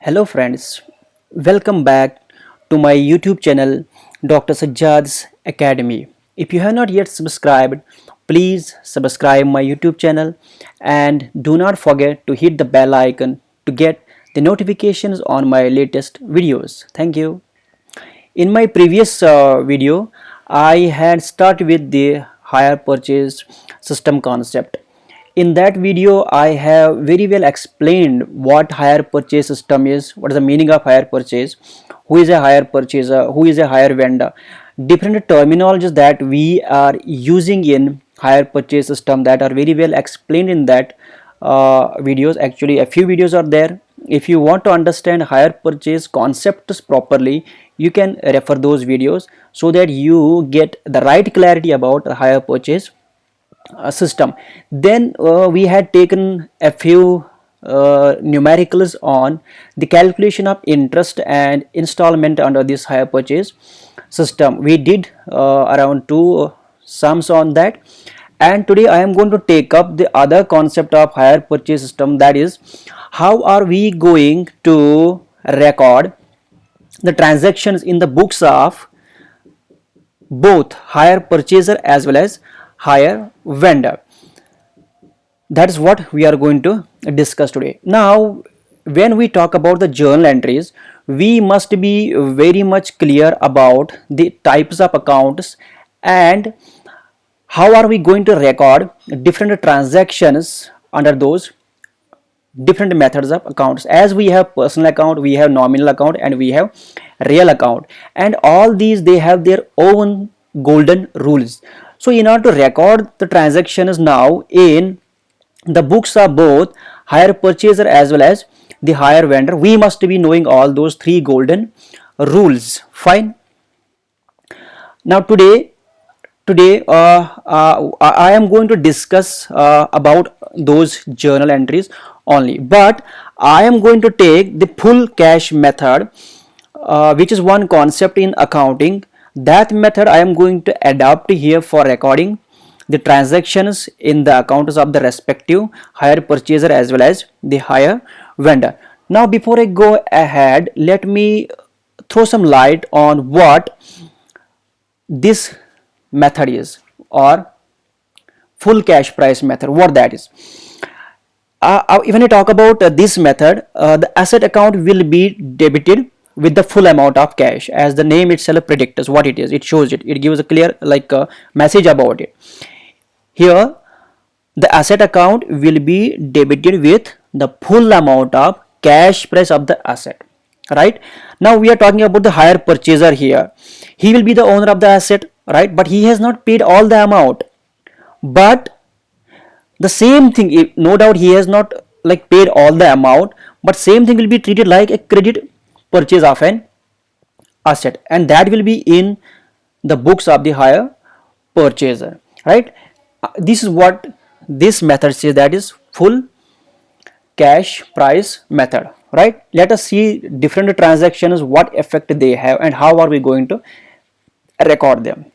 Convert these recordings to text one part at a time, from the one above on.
Hello friends, welcome back to my YouTube channel Dr. Sajjad's Academy. If you have not yet subscribed, please subscribe my YouTube channel and do not forget to hit the bell icon to get the notifications on my latest videos. Thank you. In my previous video, I had started with the hire purchase system concept. In that video, I have very well explained what hire purchase system is, what is the meaning of hire purchase, who is a hire purchaser, who is a hire vendor, different terminologies that we are using in hire purchase system that are very well explained in that videos. Actually, a few videos are there. If you want to understand hire purchase concepts properly, you can refer those videos so that you get the right clarity about hire purchase system. Then we had taken a few numericals on the calculation of interest and installment under this hire purchase system. We did around two sums on that, and today I am going to take up the other concept of hire purchase system, that is how are we going to record the transactions in the books of both hire purchaser as well as hire vendor. That is what we are going to discuss today. Now, when we talk about the journal entries, we must be very much clear about the types of accounts and how are we going to record different transactions under those different methods of accounts. As we have personal account, we have nominal account, and we have real account, and all these they have their own golden rules. So in order to record the transactions now in the books of both hire purchaser as well as the hire vendor, we must be knowing all those three golden rules. Fine. Now today I am going to discuss about those journal entries only, but I am going to take the full cash method, which is one concept in accounting. That method I am going to adopt here for recording the transactions in the accounts of the respective hire purchaser as well as the hire vendor. Now before I go ahead, let me throw some light on what this method is, or full cash price method, what that is. When I talk about this method, the asset account will be debited with the full amount of cash, as the name itself predicts what it is. It shows it gives a clear message about it. Here the asset account will be debited with the full amount of cash price of the asset. Right now we are talking about the hire purchaser. Here he will be the owner of the asset, right, but he has not paid all the amount. But the same thing, no doubt he has not paid all the amount, but same thing will be treated like a credit purchase of an asset, and that will be in the books of the hire purchaser. Right, this is what this method says, that is full cash price method. Right, let us see different transactions, what effect they have and how are we going to record them.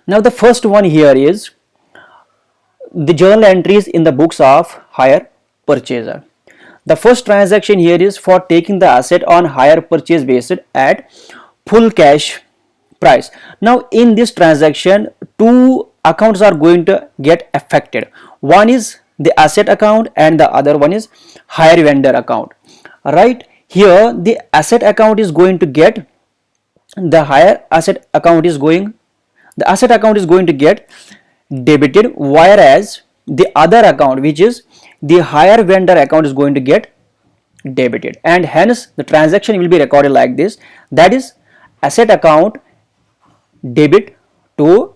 Now the first one here is the journal entries in the books of hire purchaser. The first transaction here is for taking the asset on hire purchase based at full cash price. Now in this transaction, two accounts are going to get affected. One is the asset account and the other one is hire vendor account. Right, here the asset account is going to get the asset account is going to get debited, whereas the other account, which is the hire vendor account, is going to get debited, and hence the transaction will be recorded like this, that is asset account debit to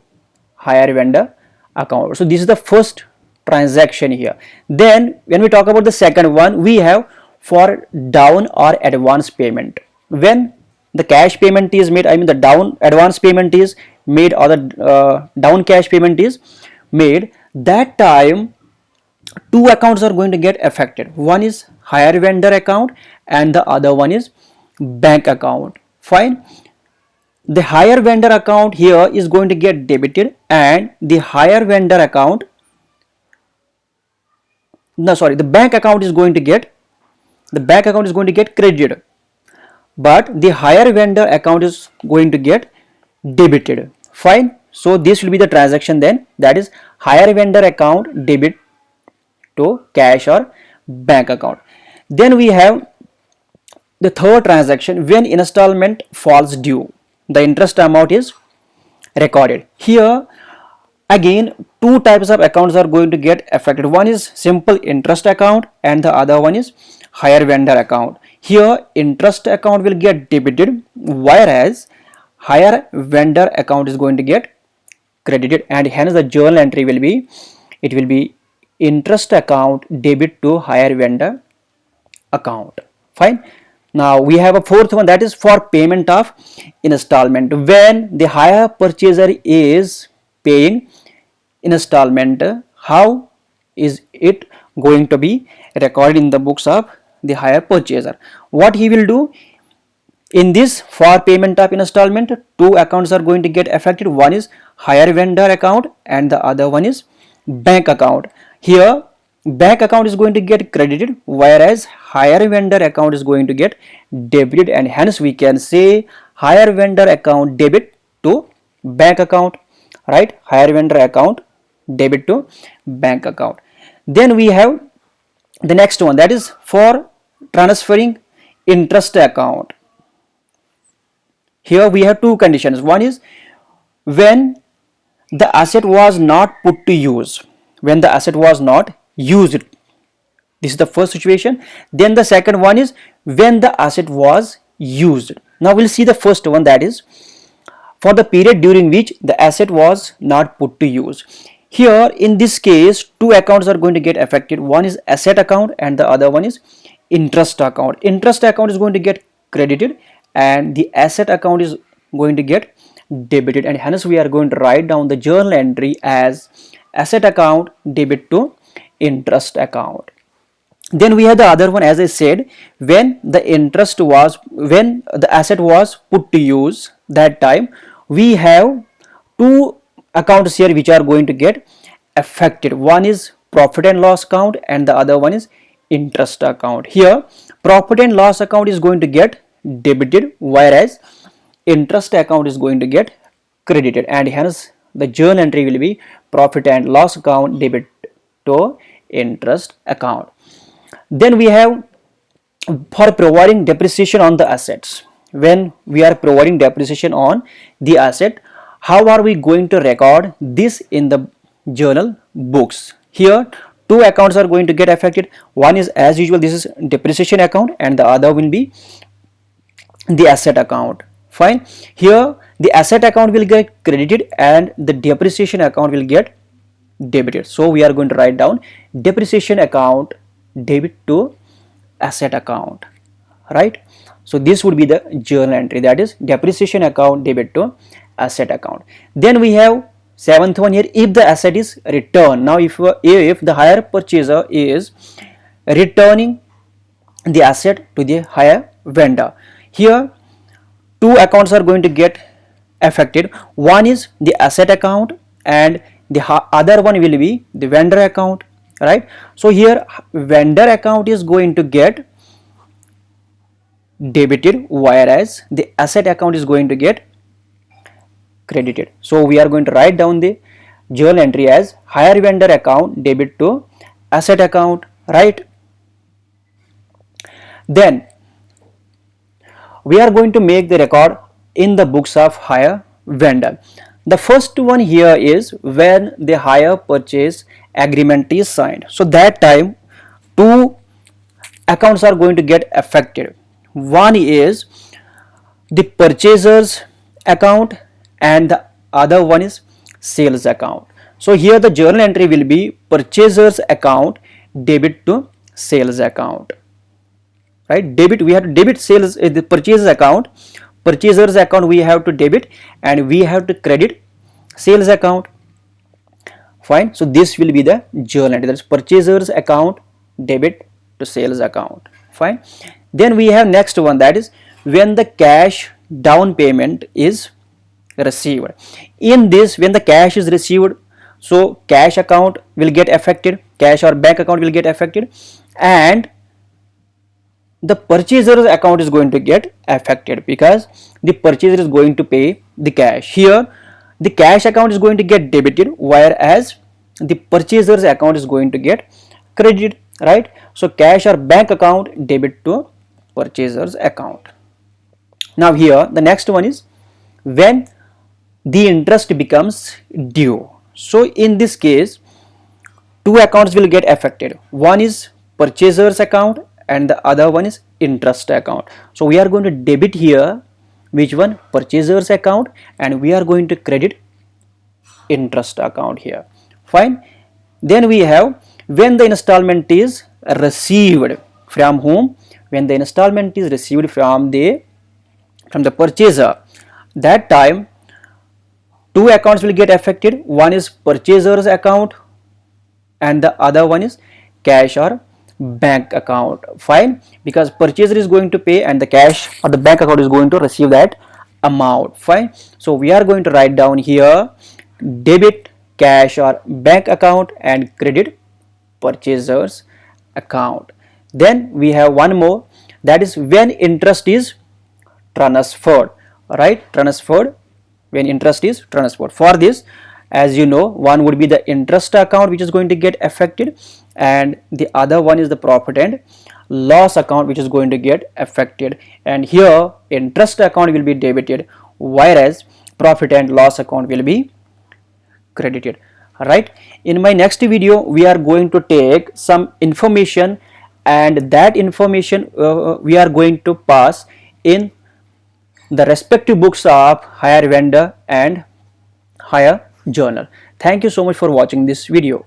hire vendor account. So this is the first transaction here. Then when we talk about the second one, we have for down or advance payment. When the cash payment is made, I mean the down advance payment is made, or the down cash payment is made, that time two accounts are going to get affected. One is hire vendor account and the other one is bank account. Fine. The hire vendor account here is going to get debited, and the hire vendor account, no sorry, the bank account is going to get the bank account is going to get credited, but the hire vendor account is going to get debited. Fine. So this will be the transaction then, that is hire vendor account debit to cash or bank account. Then we have the third transaction, when installment falls due, the interest amount is recorded. Here again two types of accounts are going to get affected. One is simple interest account and the other one is hire vendor account. Here interest account will get debited, whereas hire vendor account is going to get credited, and hence the journal entry will be, it will be interest account debit to hire vendor account. Fine. Now we have a fourth one, that is for payment of installment. When the hire purchaser is paying installment, how is it going to be recorded in the books of the hire purchaser? What he will do in this, for payment of installment, two accounts are going to get affected. One is hire vendor account and the other one is bank account. Here bank account is going to get credited, whereas hire vendor account is going to get debited, and hence we can say hire vendor account debit to bank account, right? Hire vendor account debit to bank account. Then we have the next one, that is for transferring interest account. Here we have two conditions. One is when the asset was not put to use, when the asset was not used, this is the first situation. Then the second one is when the asset was used. Now we'll see the first one, that is for the period during which the asset was not put to use. Here in this case two accounts are going to get affected. One is asset account and the other one is interest account. Interest account is going to get credited and the asset account is going to get debited, and hence we are going to write down the journal entry as asset account debit to interest account. Then we have the other one, as I said, when the asset was put to use, that time we have two accounts here which are going to get affected. One is profit and loss account and the other one is interest account. Here profit and loss account is going to get debited, whereas interest account is going to get credited, and hence the journal entry will be profit and loss account debit to interest account. Then we have for providing depreciation on the assets. When we are providing depreciation on the asset, how are we going to record this in the journal books? Here two accounts are going to get affected. One is, as usual, this is depreciation account and the other will be the asset account. Fine. Here the asset account will get credited and the depreciation account will get debited. So we are going to write down depreciation account debit to asset account, right? So this would be the journal entry, that is depreciation account debit to asset account. Then we have seventh one here, if the asset is returned. Now if the hire purchaser is returning the asset to the hire vendor, here two accounts are going to get affected. One is the asset account and the other one will be the vendor account, right? So here vendor account is going to get debited, whereas the asset account is going to get credited. So we are going to write down the journal entry as hire vendor account debit to asset account, right? Then we are going to make the record in the books of hire vendor. The first one here is when the hire purchase agreement is signed. So that time two accounts are going to get affected. One is the purchaser's account and the other one is sales account. So here the journal entry will be purchaser's account debit to sales account, right? Debit, we have to debit sales, the purchaser's account we have to debit and we have to credit sales account. Fine. So this will be the journal entry, that is purchaser's account debit to sales account. Fine. Then we have next one, that is when the cash down payment is received. In this, when the cash is received, so cash account will get affected, cash or bank account will get affected, and the purchaser's account is going to get affected because the purchaser is going to pay the cash. Here the cash account is going to get debited, whereas the purchaser's account is going to get credited, right? So cash or bank account debit to purchaser's account. Now here the next one is when the interest becomes due. So in this case, two accounts will get affected. One is purchaser's account and the other one is interest account. So we are going to debit here which one? Purchaser's account, and we are going to credit interest account here. Fine. Then we have when the installment is received from whom? When the installment is received from the purchaser, that time two accounts will get affected. One is purchaser's account and the other one is cash or bank account. Fine, because purchaser is going to pay and the cash or the bank account is going to receive that amount. Fine, so we are going to write down here debit cash or bank account and credit purchaser's account. Then we have one more, that is when interest is transferred, right? Transferred, when interest is transferred. For this, as you know, one would be the interest account which is going to get affected, and the other one is the profit and loss account which is going to get affected. And here interest account will be debited, whereas profit and loss account will be credited. Right, in my next video we are going to take some information, and that information we are going to pass in the respective books of hire vendor and hire journal. Thank you so much for watching this video.